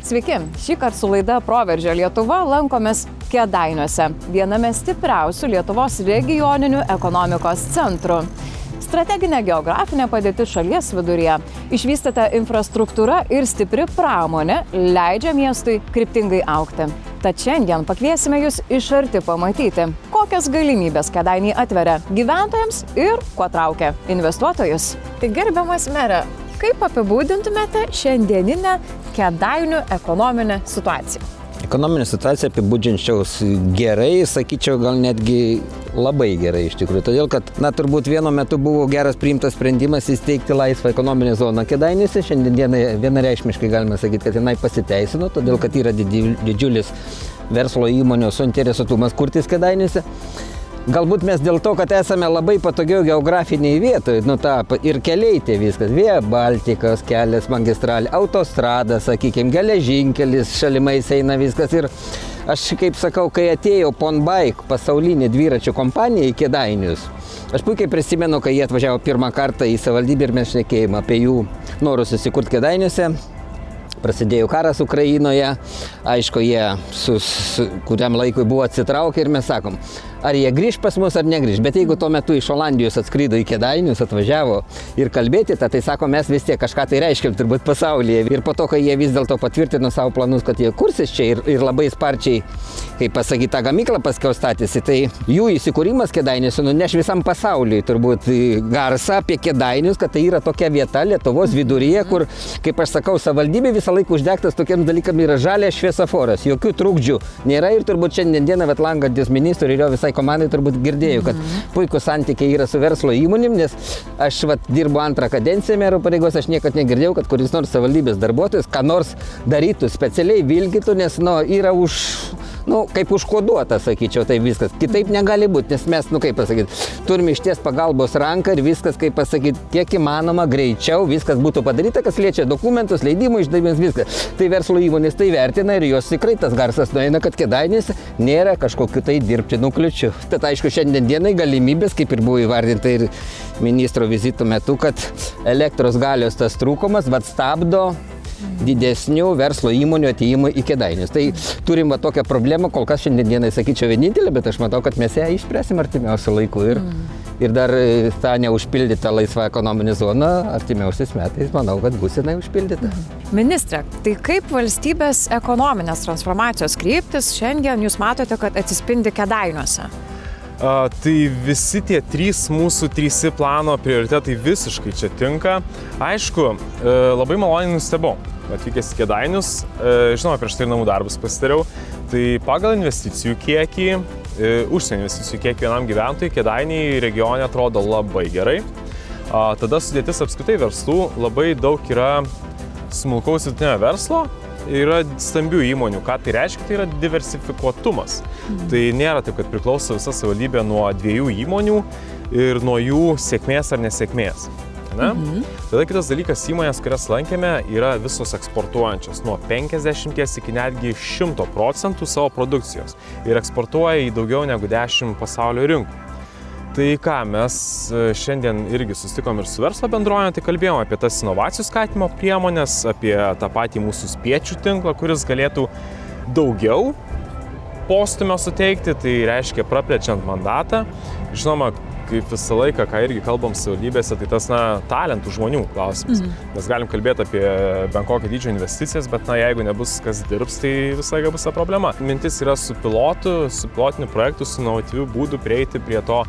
Sveiki, šįkart su laida Proveržio Lietuva lankomės Kėdainiuose, viename stipriausių Lietuvos regioninių ekonomikos centrų. Strateginė geografinė padėtis šalies viduryje, išvystyta infrastruktūra ir stipri pramonė leidžia miestui kryptingai augti. Tad šiandien pakviesime jūs iš arti pamatyti, kokias galimybės Kėdainiai atveria gyventojams ir kuo traukia investuotojus. Tai gerbiamas mere, kaip apibūdintumėte šiandieninę Kėdainių ekonominę situaciją? Ekonominę situaciją apibūdinčiau gerai, sakyčiau, gal netgi labai gerai iš tikrųjų. Todėl, kad, turbūt vienu metu buvo geras priimtas sprendimas įsteigti laisvą ekonominę zoną Kėdainiuose. Šiandien vienareikšmiškai galime sakyti, kad jinai pasiteisino, todėl, kad yra didžiulis verslo įmonių suinteresuotumas kurtis Kėdainiuose. Galbūt mes dėl to, kad esame labai patogioje geografinėje vietoje, ir keliai tie viskas, Via Baltikos kelias, magistralė, autostrada, sakykime, geležinkelis, šalimais eina viskas. Ir aš, kaip sakau, kai atėjo Ponbike, pasaulinė dviračių kompanija į Kėdainius, aš puikiai prisimenu, kai jie atvažiavo pirmą kartą į savivaldybę ir mes šnekėjome apie jų norus susikurti Kėdainiuose. Prasidėjo karas Ukrainoje, aišku, jie kuriam laikui buvo atsitraukę ir mes sakom, ar jie grįž pas mus ar negrįž. Bet jeigu tuo metu iš Olandijos atskrido į Kėdainius, atvažiavo ir kalbėti, tai sako, mes vis tiek kažką tai reiškiam turbūt pasaulyje. Ir po to, kai jie vis dėlto patvirtino savo planus, kad jie kursis čia ir labai sparčiai, kaip pasakyti, tą gamyklą paskiau statėsi, tai jų įsikūrimas Kėdainiuose nuneš visam pasauliui turbūt garsą apie Kėdainius, kad tai yra tokia vieta Lietuvos viduryje, kur, kaip aš sakau, savivaldybė visą laiką uždegtas tokiam dalykam yra žalias šviesoforas, jokių trukdžių nėra ir turbūt šiandieną lankantis ministrui ir jo visai komandai turbūt girdėjau, kad puikūs santykiai yra su verslo įmonėm, nes aš dirbu antrą kadenciją mero pareigos, aš niekad negirdėjau, kad kuris nors savivaldybės darbuotojas ką nors darytų, specialiai vilkytų, nes yra kaip užkoduota, sakyčiau, tai viskas. Kitaip negali būti, nes mes, kaip pasakyti, turime išties pagalbos ranką ir viskas, kaip pasakyti, kiek įmanoma greičiau viskas būtų padaryta, kas liečia dokumentus, leidimų išdavimus, viskas. Tai verslo įmonės tai vertina ir jos tikrai tas garsas nueina, kad Kėdainiuose nėra kažkokių tai dirbtinų kliūčių. Tad aišku, šiandien dienai galimybės, kaip ir buvo įvardinta ir ministro vizito metu, kad elektros galios tas trūkumas stabdo didesnių verslo įmonių atėjimą į Kėdainius. Tai turim tokią problemą, kol kas šiandien dienai sakyčiau vienintelė, bet aš matau, kad mes ją išspręsim artimiausiu laiku ir dar tą neužpildytą laisvą ekonominę zoną artimiausiais metais, manau, kad bus jinai užpildyta. Ministre, tai kaip valstybės ekonominės transformacijos kryptis šiandien jūs matote, kad atsispindi Kėdainiuose? Tai visi tie mūsų 3 plano prioritetai visiškai čia tinka. Aišku, labai maloniai nustebau, atvykęs į Kėdainius, žinoma, prieš tai namų darbus pasidariau, tai pagal investicijų kiekį, užsienio investicijų kiekį vienam gyventojui, Kėdainiai regione atrodo labai gerai. Tada sudėtis apskritai verslų, labai daug yra smulkaus vidutinio verslo, yra stambių įmonių. Ką tai reiškia? Tai yra diversifikuotumas. Tai nėra taip, kad priklauso visa savivaldybė nuo 2 įmonių ir nuo jų sėkmės ar nesėkmės. Tada kitas dalykas, įmonės, kurias lankėme, yra visos eksportuojančios nuo 50 iki netgi 100% savo produkcijos ir eksportuoja į daugiau negu 10 pasaulio rinkų. Tai ką, mes šiandien irgi susitikom ir su verslo bendruomene, tai kalbėjome apie tas inovacijų skatimo priemonės, apie tą patį mūsų spiečių tinklą, kuris galėtų daugiau postumio suteikti, tai reiškia praplečiant mandatą. Žinoma, kaip visą laiką, ką irgi kalbam savivaldybėse, tai tas talentų žmonių klausimas. Mes galim kalbėti apie bent kokio dydžio investicijas, bet jeigu nebus kas dirbs, tai visą laiką bus ta problema. Mintis yra su pilotiniu projektu, su inovatyviu būdu prieiti prie to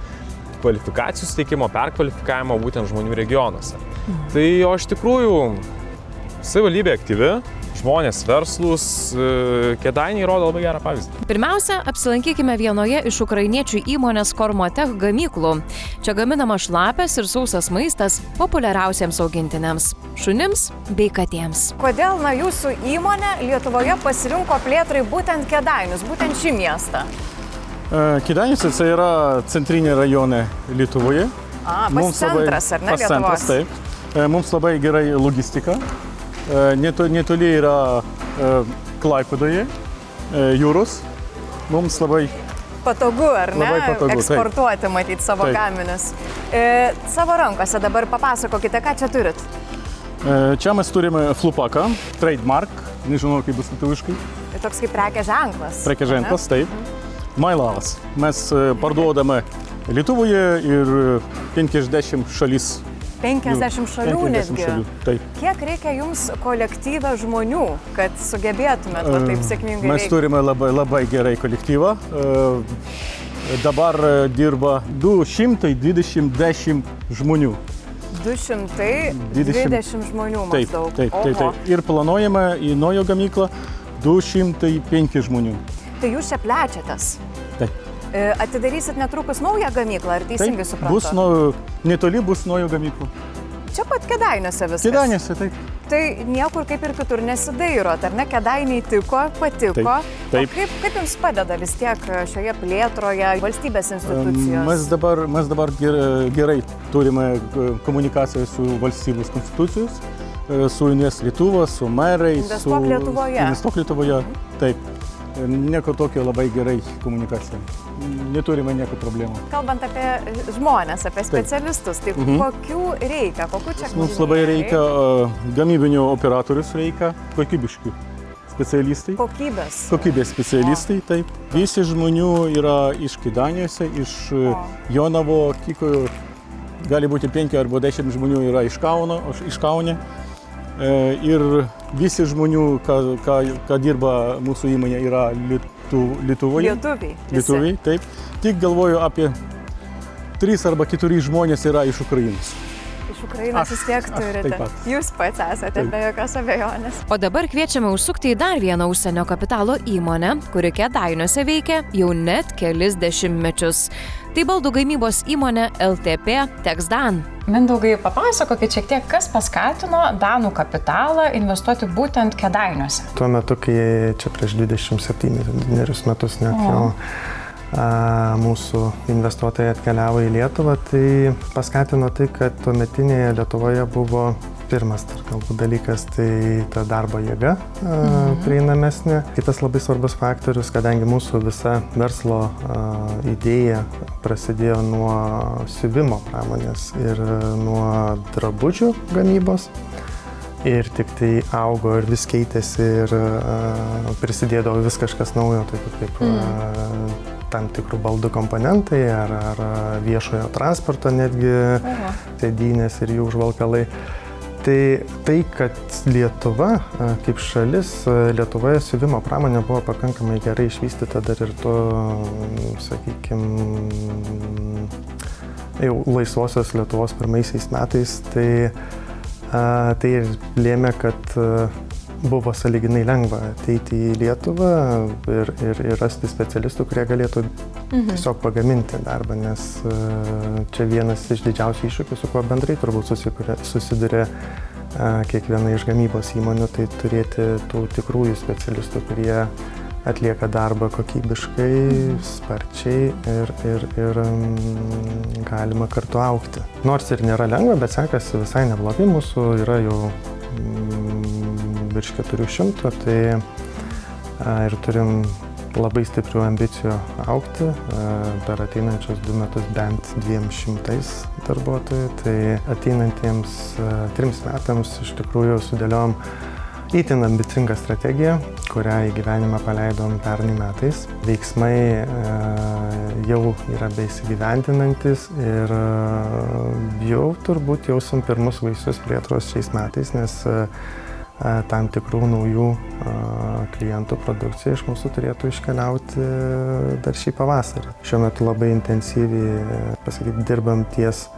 kvalifikacijų suteikimo, perkvalifikavimo būtent žmonių regionuose. Tai o iš tikrųjų savivaldybė aktyvi, žmonės verslūs, Kėdainiai rodo labai gerą pavyzdį. Pirmiausia, apsilankykime vienoje iš ukrainiečių įmonės Kormotech gamyklų. Čia gaminama šlapias ir sausas maistas populiariausiems augintiniams – šunims bei katėms. Kodėl jūsų įmonė Lietuvoje pasirinko plėtrai būtent Kėdainius, būtent šį miestą? Kėdainiuose tai yra centrinė rajonė Lietuvoje. Pats centras, ar ne, Lietuvos? Taip. Mums labai gerai logistika. Netoli yra Klaipėdoje, jūros. Mums labai patogu, ar ne? Labai patogu, eksportuoti, taip. Matyti savo gaminius. Savo rankose dabar papasakokite, ką čia turit. Čia mes turime flupaką, trademark, nežinau kaip bus lietuviškai. Tai toks kaip prekės ženklas. Prekės ženklas, taip. Mailavas. Mes parduodame Lietuvoje ir 50 šalis. 50 šalių 50 netgi. šalių, taip. Kiek reikia jums kolektyvą žmonių, kad sugebėtumėt taip sėkmingai Mes turime labai gerai kolektyvą. Dabar dirba 220 žmonių. 220 žmonių maždaug. Taip. Ir planuojame į naują gamyklą 205 žmonių. Tai jūs čia plečiatės. Taip. Atidarysit netrukus naują gamyklą, ar teisingai suprantu? Netoli bus naujo gamykla. Čia pat Kėdainiuose viskas. Kėdainiuose, taip. Tai niekur kaip ir kitur nesidairot, ar ne? Kėdainiai tiko, patiko. Taip. O kaip jums padeda vis tiek šioje plėtroje valstybės institucijos? Mes dabar gerai turime komunikaciją su valstybės institucijos, su Invest Lietuva, su merai. Investuok Lietuvoje. Investuok Lietuvoje, taip. Nieko tokio labai gerai komunikacija. Neturime nieko problemų. Kalbant apie žmonės, apie specialistus, tai kokių reikia? Mums labai reikia gamybinių operatorius, reikia kokybiškių specialistai. Kokybės specialistai, taip. Visi žmonių yra iš Kėdainiuose, iš Jonavo, gali būti 5 arba 10 žmonių yra iš Kaune. Ir visi žmonių, ką dirba mūsų įmonė, yra Lietuvoje. Lietuviai, taip. Tik galvoju apie 3 arba 4 žmonės yra iš Ukrainos. Iš Ukrainos vis tiek turite. Jūs pats esate, be jokios abejonės. O dabar kviečiame užsukti į dar vieną užsienio kapitalo įmonę, kuri Kėdainiuose veikia jau net kelis dešimtmečius. Tai baldų gamybos įmonė LTP Texdan. Mindaugai, papasakokit šiek tiek, kas paskatino danų kapitalą investuoti būtent Kėdainiuose. Tuo metu, kai čia prieš 27 metus net jau mūsų investuotojai atkeliavo į Lietuvą, tai paskatino tai, kad tuometinėje Lietuvoje buvo pirmas galbūt dalykas, tai ta darbo jėga prieinamesnė. Kitas labai svarbus faktorius, kadangi mūsų visa verslo idėja prasidėjo nuo siuvimo pramonės ir nuo drabužių gamybos. Ir tik tai augo ir vis keitėsi ir prisidėdavo vis kažkas naujo, kaip tam tikrų baldų komponentai ar viešojo transporto netgi sėdynės ir jų užvalkalai. Tai, kad Lietuva kaip šalis, Lietuvoje siuvimo pramonė buvo pakankamai gerai išvystyta dar ir to, sakykime, jau laisvosios Lietuvos pirmaisiais metais, tai ir lėmė, kad buvo sąlyginai lengva ateiti į Lietuvą ir rasti specialistų, kurie galėtų tiesiog pagaminti darbą, nes čia vienas iš didžiausių iššūkių, su kuo bendrai turbūt susiduria kiekviena iš gamybos įmonių, tai turėti tų tikrųjų specialistų, kurie atlieka darbą kokybiškai, sparčiai ir galima kartu augti. Nors ir nėra lengva, bet sekasi visai neblogai, mūsų yra jau virš 400, tai ir turim labai stiprių ambicijų augti, per ateinančius 2 metus bent 200 darbuotojų, tai ateinantiems 3 metams iš tikrųjų sudėliojom itin ambicingą strategiją, kurią į gyvenimą paleidom pernai metais. Veiksmai jau yra beįsigyvendinantis ir jau turbūt jausim pirmus vaisius plėtros šiais metais, nes tam tikrų naujų klientų produkcija iš mūsų turėtų iškeliauti dar šį pavasarį. Šiuo metu labai intensyviai, dirbam ties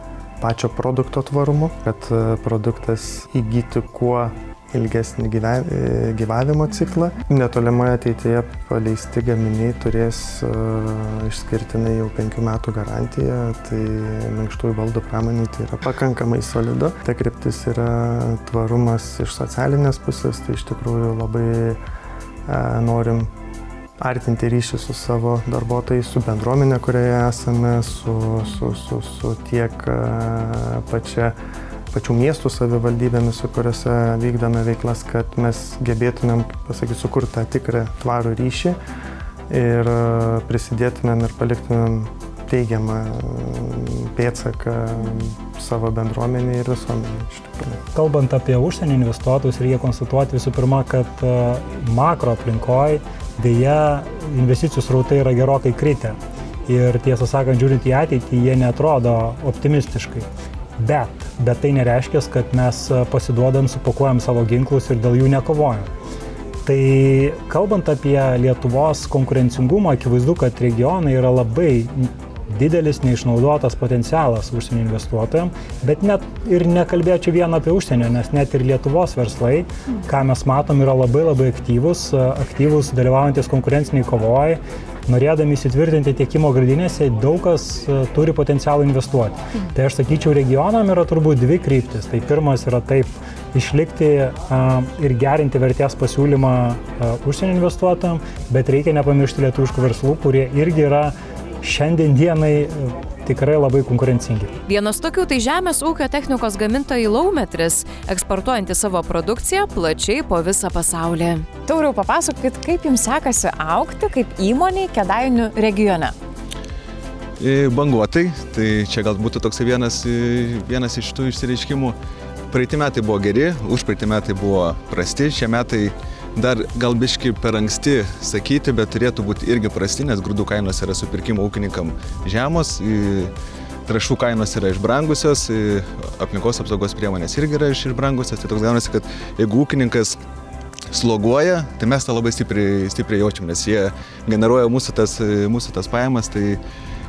pačio produkto tvarumu, kad produktas įgytų kuo ilgesnį gyvavimo ciklą. Netolimoje ateityje paleisti gaminiai turės išskirtinai jau 5 metų garantiją, tai minkštųjų baldų pramonė tai yra pakankamai solidu. Ta kryptis yra tvarumas iš socialinės pusės, tai iš tikrųjų labai norim artinti ryšį su savo darbuotojais, su bendruomenė, kurioje esame, su tiek pačių miestų savivaldybėmis, su kuriuose vykdome veiklas, kad mes gebėtumėm, sukurti tą tikrą tvarų ryšį ir prisidėtumėm ir paliktumėm teigiamą pėdsaką savo bendruomenį ir visuomenį iš tikrųjų. Kalbant apie užsienio investuotojus, reikia konstatuoti visų pirma, kad makro aplinkoje dėja investicijų srautai yra gerokai kritę. Ir tiesą sakant, žiūrint į ateitį, jie neatrodo optimistiškai. Bet tai nereiškia, kad mes pasiduodam, supakuojam savo ginklus ir dėl jų nekovojam. Tai kalbant apie Lietuvos konkurencingumą, akivaizdu, kad regionai yra labai didelis neišnaudotas potencialas užsienio investuotojams, bet net ir nekalbėčiau vien apie užsienio, nes net ir Lietuvos verslai, ką mes matom, yra labai aktyvus dalyvaujantis konkurenciniai kovoje, norėdami įsitvirtinti tiekimo grandinėse, daug kas turi potencialą investuoti. Tai aš sakyčiau, regionam yra turbūt dvi kryptis. Tai pirmas yra taip išlikti ir gerinti vertės pasiūlymą užsienio investuotojams, bet reikia nepamiršti lietuviškų verslų, kurie irgi yra šiandien dienai tikrai labai konkurencingi. Vienas tokių tai žemės ūkio technikos gamintojai Laumetris, eksportuojanti savo produkciją plačiai po visą pasaulį. Tauriau, papasakokit, kaip jums sekasi augti kaip įmoniai Kėdainių regione? Banguotai, tai čia gal būtų toks vienas iš tų išsireiškimų. Praeiti metai buvo geri, užpraeiti metai buvo prasti, šie metai dar gal biški per anksti sakyti, bet turėtų būti irgi prasti, nes grūdų kainos yra supirkimo ūkininkam žemos, trąšų kainos yra išbrangusios, aplinkos apsaugos priemonės irgi yra išbrangusios. Tai toks gaunasi, kad jeigu ūkininkas sloguoja, tai mes tą labai stipriai jaučiam, nes jie generuoja mūsų tas pajamas. Tai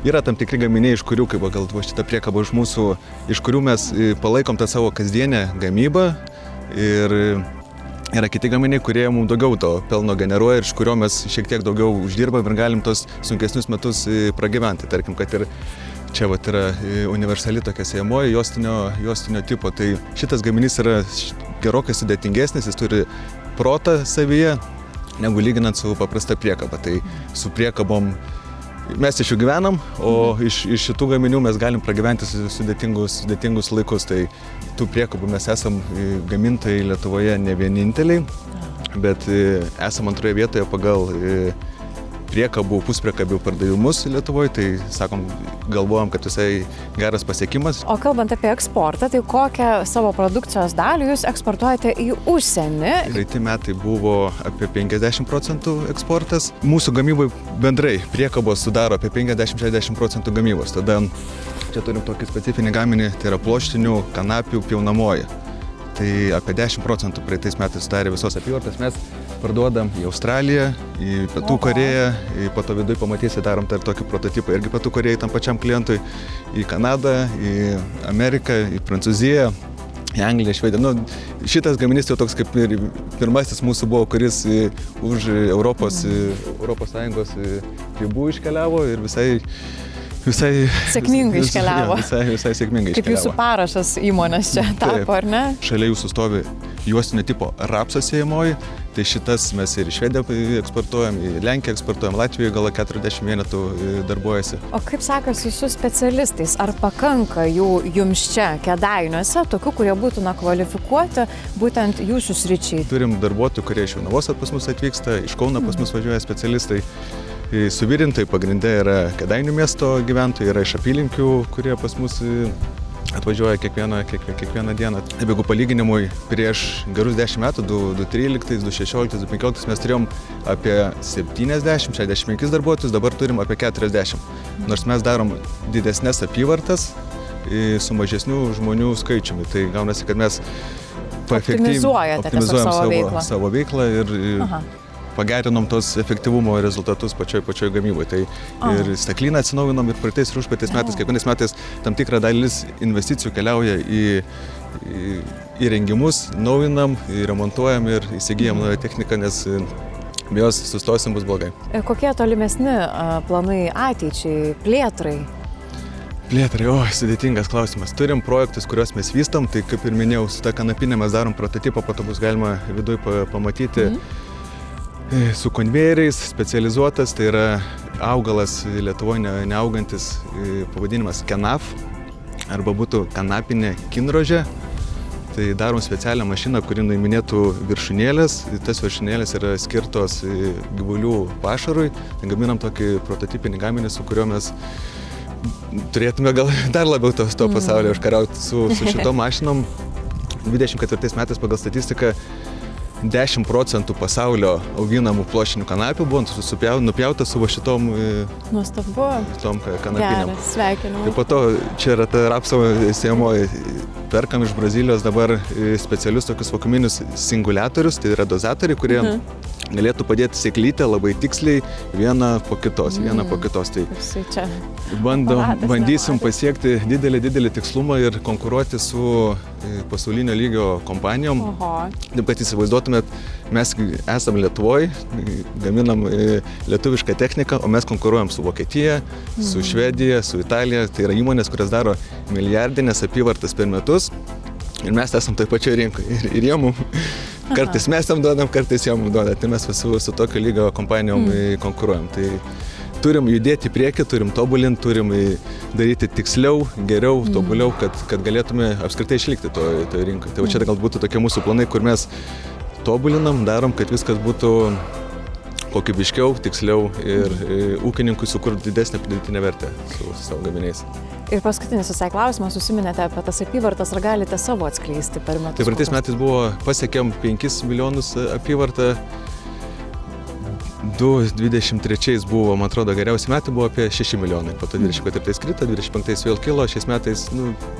yra tam tikri gaminiai, iš kurių, kaip gal šitą priekabą iš mūsų, iš kurių mes palaikom tą savo kasdienę gamybą. Ir yra kiti gaminiai, kurie mums daugiau to pelno generuoja ir iš kurio mes šiek tiek daugiau uždirbam ir galim tos sunkesnius metus pragyventi. Tarkim, kad ir čia yra universali tokia sėjamoji juostinio tipo. Tai šitas gaminys yra gerokai sudėtingesnis, jis turi protą savyje, negu lyginant su paprasta priekaba. Tai su priekabom mes iš jų gyvenam, o iš šitų gaminių mes galim pragyventi sudėtingus laikus. Tai tų priekabų mes esam gamintojai Lietuvoje ne vieninteliai, bet esam antroje vietoje pagal priekabų, puspriekabių pardavimus Lietuvoje. Tai sakom, galvojam, kad visai geras pasiekimas. O kalbant apie eksportą, tai kokią savo produkcijos dalį jūs eksportuojate į užsienį? Praeiti metai buvo apie 50% eksportas. Mūsų gamybai bendrai priekabos sudaro apie 50-60% gamybos. Tada čia turim tokį specifinį gaminį, tai yra pluoštinių kanapių pjaunamoji. Tai apie 10% praeitais metais sudarė visos apyvartos. Mes parduodam į Australiją, į Pietų Korėją, po to viduje pamatysi, darom dar tokį prototipą irgi Pietų Korėjai tam pačiam klientui, į Kanadą, į Ameriką, į Prancūziją, į Angliją, Švediją. Šitas gaminys jau toks kaip ir pirmasis mūsų buvo, kuris už Europos Sąjungos ribų iškeliavo ir visai sėkmingai iškeliavo. Visai sėkmingai iškeliavo. Kaip jūsų parašas įmonės čia tapo, ar ne? Šalia jūsų stovi juostinio tipo rapso sėjamoji. Tai šitas mes ir į Švediją eksportuojam, į Lenkiją eksportuojam, Latvijoje gal 40 vienetų darbuojasi. O kaip sekasi su specialistais? Ar pakanka jų jums čia, Kėdainiuose, tokių, kurie būtų kvalifikuoti būtent jūsų sričiai? Turim darbuotojų, kurie iš Jonavos pas mus atvyksta, iš Kauno pas mus važiuoja specialistai. Suvirintojai pagrinde yra Kėdainių miesto gyventojai, yra iš apylinkių, kurie pas mus atvažiuoja kiekvieną dieną. Jeigu palyginimui prieš gerus 10 metų, 2013, 2016, 2015 mes turėjom apie 70-65 darbuotojus, dabar turim apie 40. Nors mes darom didesnės apyvartas su mažesniu žmonių skaičiumi. Tai gaunasi, kad mes optimizuojam savo veiklą ir pagerinom tos efektyvumo rezultatus pačioj gamyboje. Tai ir staklyną atsinaujinom ir praeitais ir užpraeitais metais, kiekvienais metais tam tikra dalis investicijų keliauja į įrengimus, naujinam, remontuojam ir įsigijam naują techniką, nes be jos sustosim bus blogai. Kokie tolimesni planai ateičiai, plėtrai? Plėtrai, sudėtingas klausimas. Turim projektus, kuriuos mes vystom, tai kaip ir minėjau, su ta kanapinė mes darom prototipą, po to bus galima viduje pamatyti. Su konvejeriais, specializuotas, tai yra augalas Lietuvoje neaugantis, pavadinimas kenaf, arba būtų kanapinė kinrožė. Tai darom specialią mašiną, kuri nuiminėtų viršūnėlės. Tas viršūnėlės yra skirtos gyvulių pašarui. Tai gaminam tokį prototipinį gaminį, su kuriuo mes turėtume gal dar labiau to pasaulio užkariauti su šitom mašinom. 24 metais pagal statistiką 10% pasaulio auginamų pluoštinių kanapių buvo nupjauta su šitom kanapinėm. Geras, sveikinimai. Ir po to čia yra ta rapso sėjamoji. Perkam iš Brazilijos dabar specialius tokius vakuuminius singuliatorius, tai yra dozatoriai, kurie galėtų padėti sėklytę labai tiksliai vieną po kitos. Tai bandysim pasiekti didelį tikslumą ir konkuruoti su pasaulinio lygio kompanijom. Taip, kad įsivaizduotumėt, mes esam Lietuvoj, gaminam lietuvišką techniką, o mes konkuruojam su Vokietija, su Švedija, su Italija. Tai yra įmonės, kurios daro milijardinės apyvartas per metus. Ir mes esam toj pačioj rinkoje. Ir jie mums, kartais mes jam duodam, kartais jie mums duoda. Tai mes su tokio lygio kompanijom konkuruojam. Tai turim judėti į priekį, turim tobulinti, turim daryti tiksliau, geriau, tobuliau, kad galėtume apskritai išlikti toje rinkoje. Tai čia gal būtų tokie mūsų planai, kur mes tobulinam, darom, kad viskas būtų kokybiškiau, tiksliau ir ūkininkui sukurti didesnę pridėtinę vertę su savo gaminiais. Ir paskutinis visai klausimas, užsiminėte apie tas apyvartas, ar galite savo atskleisti per metus? Tai praeitais metais pasiekėm 5 milijonus apyvartą. 23 buvo, man atrodo, geriausi metai buvo apie 6 milijonai. Po to 24 krito, 25 vėl kilo, šiais metais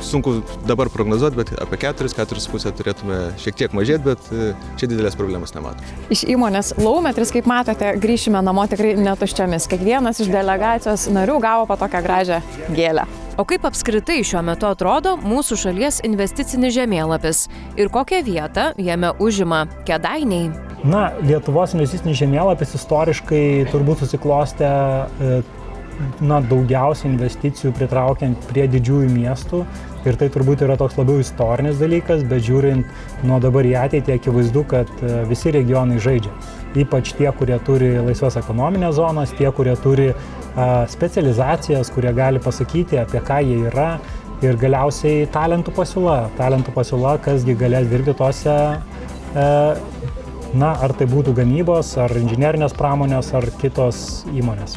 sunku dabar prognozuoti, bet apie 4,5 turėtume šiek tiek mažėti, bet čia didelės problemos nematom. Iš įmonės Laumetris, kaip matote, grįšime namo tikrai netuščiamis. Kiekvienas iš delegacijos narių gavo po tokią gražią gėlę. O kaip apskritai šiuo metu atrodo mūsų šalies investicinis žemėlapis ir kokią vietą jame užima Kėdainiai? Na, Lietuvos investicinis žemėlapis istoriškai turbūt susiklostė daugiausiai investicijų pritraukiant prie didžiųjų miestų. Ir tai turbūt yra toks labiau istorinis dalykas, bet žiūrint nuo dabar į ateitį, akivaizdu, kad visi regionai žaidžia. Ypač tie, kurie turi laisvas ekonominės zonas, tie, kurie turi specializacijas, kurie gali pasakyti, apie ką jie yra. Ir galiausiai talentų pasiūla, kasgi galės dirbti tose, ar tai būtų gamybos, ar inžinerinės pramonės, ar kitos įmonės.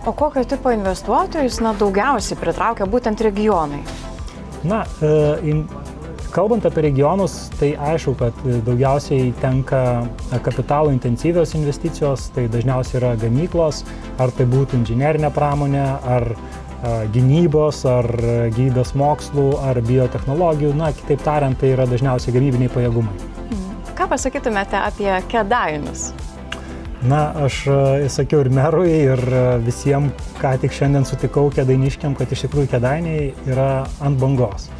O kokio tipo investuotojus daugiausiai pritraukia būtent regionai? Kalbant apie regionus, tai aišku, kad daugiausiai tenka kapitalo intensyvios investicijos, tai dažniausiai yra gamyklos, ar tai būtų inžinerinė pramonė, ar gynybos, ar gyvybės mokslų, ar biotechnologijų. Kitaip tariant, tai yra dažniausiai gamybiniai pajėgumai. Ką pasakytumėte apie Kėdainius? Aš sakiau ir merui, ir visiems, ką tik šiandien sutikau kėdainiškiam, kad iš tikrųjų Kėdainiai yra ant bangos.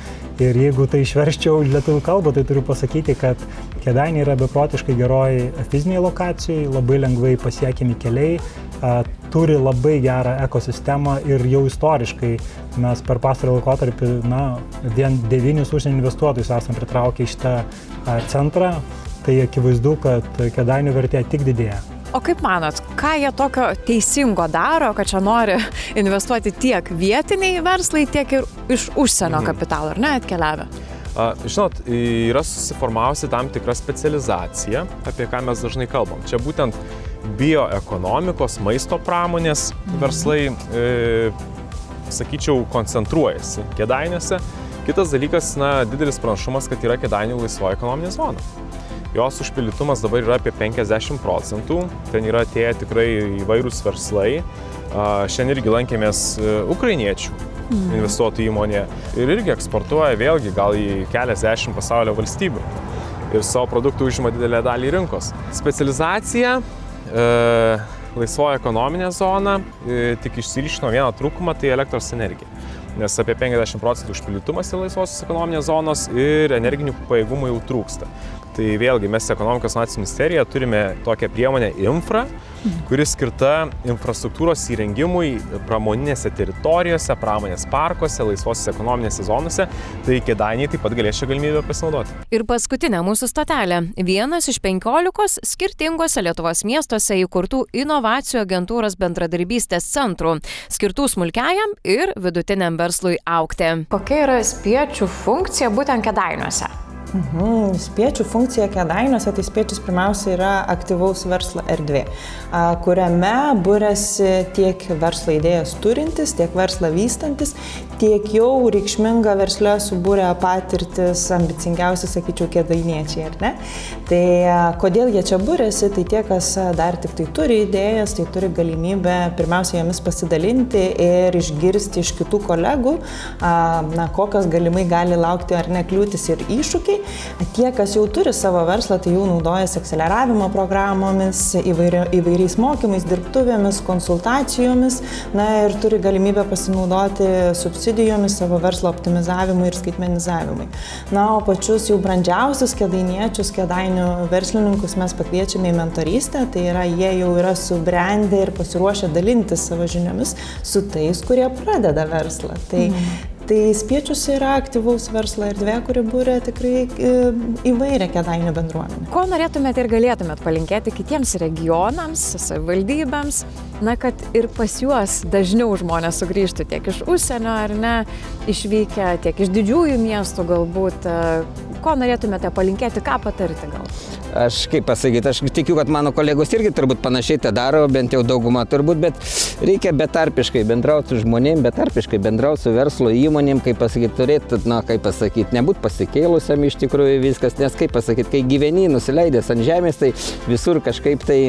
Ir jeigu tai išverščiau lietuvių kalbą, tai turiu pasakyti, kad Kėdainiai yra beprotiškai geroj fiziniai lokacijai, labai lengvai pasiekiami keliai, turi labai gerą ekosistemą ir jau istoriškai mes per pastarąjį laikotarpį vien 9 užsienio investuotojus esam pritraukę į šitą centrą, tai akivaizdu, kad Kėdainių vertė tik didėja. O kaip manot, ką jie tokio teisingo daro, kad čia nori investuoti tiek vietiniai verslai, tiek ir iš užsienio kapitalo, ar ne, atkeliavę? Žinot, yra susiformavusi tam tikra specializacija, apie ką mes dažnai kalbam. Čia būtent bioekonomikos, maisto pramonės verslai, sakyčiau, koncentruojasi Kėdainiuose. Kitas dalykas, didelis pranašumas, kad yra Kėdainių laisvoji ekonominė zona. Jos užpildytumas dabar yra apie 50%, ten yra atėję tikrai įvairūs verslai. Šiandien irgi lankėmės ukrainiečių investuotojų įmonėje ir irgi eksportuoja vėlgi gal į keliasdešimt pasaulio valstybių ir savo produktų užima didelę dalį rinkos. Specializacija, laisvoji ekonominė zona, tik išsiryškino vieną trūkumą, tai elektros energija. Nes apie 50% užpildytumas į laisvosios ekonominės zonos ir energinių pajėgumų jau trūksta. Tai vėlgi mes Ekonomikos inovacijų ministerija turime tokią priemonę Infra, kuri skirta infrastruktūros įrengimui pramoninėse teritorijose, pramonės parkuose, laisvosios ekonominėse zonose. Tai Kėdainiai taip pat galės šią galimybę pasinaudoti. Ir paskutinė mūsų stotelė. Vienas iš 15 skirtingose Lietuvos miestuose įkurtų inovacijų agentūros bendradarbystės centrų, skirtų smulkiajam ir vidutiniam verslui augti. Kokia yra spiečių funkcija būtent Kėdainiuose? Spiečių funkcija Kėdainiuose, tai Spiečius pirmiausia yra aktyvaus verslo erdvė, kuriame būrėsi tiek verslo idėjas turintis, tiek verslą vystantis, tiek jau reikšminga versle subūrė patirtis ambicingiausi, sakyčiau, kėdainiečiai, ar ne? Tai kodėl jie čia būrėsi, tai tie, kas dar tik tai turi idėjas, tai turi galimybę pirmiausia jomis pasidalinti ir išgirsti iš kitų kolegų, kokios galimai gali laukti ar ne kliūtis ir iššūkiai. Tie, kas jau turi savo verslą, tai jau naudojasi akceleravimo programomis, įvairiais mokymais, dirbtuvėmis, konsultacijomis, ir turi galimybę pasinaudoti subsidijomis savo verslo optimizavimui ir skaitmenizavimui. O pačius jau brandžiausius kėdainiečius, kėdainių verslininkus mes pakviečiame į mentorystę, tai yra jie jau yra subrendę ir pasiruošę dalintis savo žiniomis su tais, kurie pradeda verslą. Tai Spiečius yra aktyvaus verslo erdvė, kuri būrė tikrai įvairią Kėdainių bendruomenę. Ko norėtumėte ir galėtumėte palinkėti kitiems regionams, savivaldybėms, kad ir pas juos dažniau žmonės sugrįžtų tiek iš užsienio ar ne, išvykę, tiek iš didžiųjų miestų galbūt. Ko norėtumėte palinkėti, ką patarti gal? Aš kaip pasakyti, aš tikiu, kad mano kolegos irgi turbūt panašiai tą daro, bent jau dauguma turbūt, bet reikia betarpiškai bendrauti su žmonėm, betarpiškai bendrauti su verslo įmonėm, kaip pasakyti, turėti, kaip pasakyti, nebūti pasikėlusiam iš tikrųjų viskas, nes kaip pasakyti, kai gyveni nusileidęs ant žemės, tai visur kažkaip tai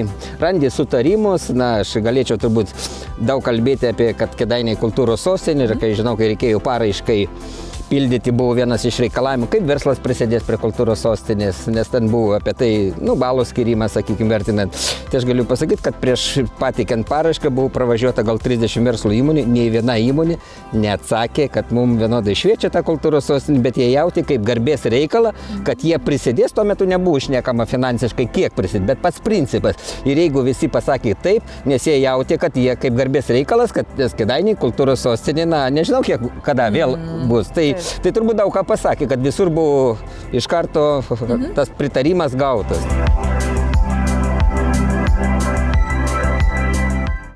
randi sutarimus, aš galėčiau turbūt daug kalbėti apie, kad Kėdainiai kultūros sostinė ir kai žinau, kai reikėjo paraiškai pildyti, buvo vienas iš reikalavimų, kaip verslas prisidės prie kultūros sostinės, nes ten buvo apie tai, balų skirimas, sakykime, vertinant. Tai aš galiu pasakyti, kad prieš pateikiant paraišką buvo pravažiuota gal 30 verslo įmonių, nei viena įmonė neatsakė, kad mums vienodai šviečia ta kultūros sostinė, bet jie jauti kaip garbės reikalą, kad jie prisidės, tuo metu nebuvo šnekama finansiškai, kiek prisidės, bet pats principas. Ir jeigu visi pasakė taip, nes jie jauti, kad jie kaip garbės reikalas, kad Kėdainiai kultūros sostinė, nežinau, kada vėl bus. Tai turbūt daug ką pasakė, kad visur buvo iš karto tas pritarimas gautas.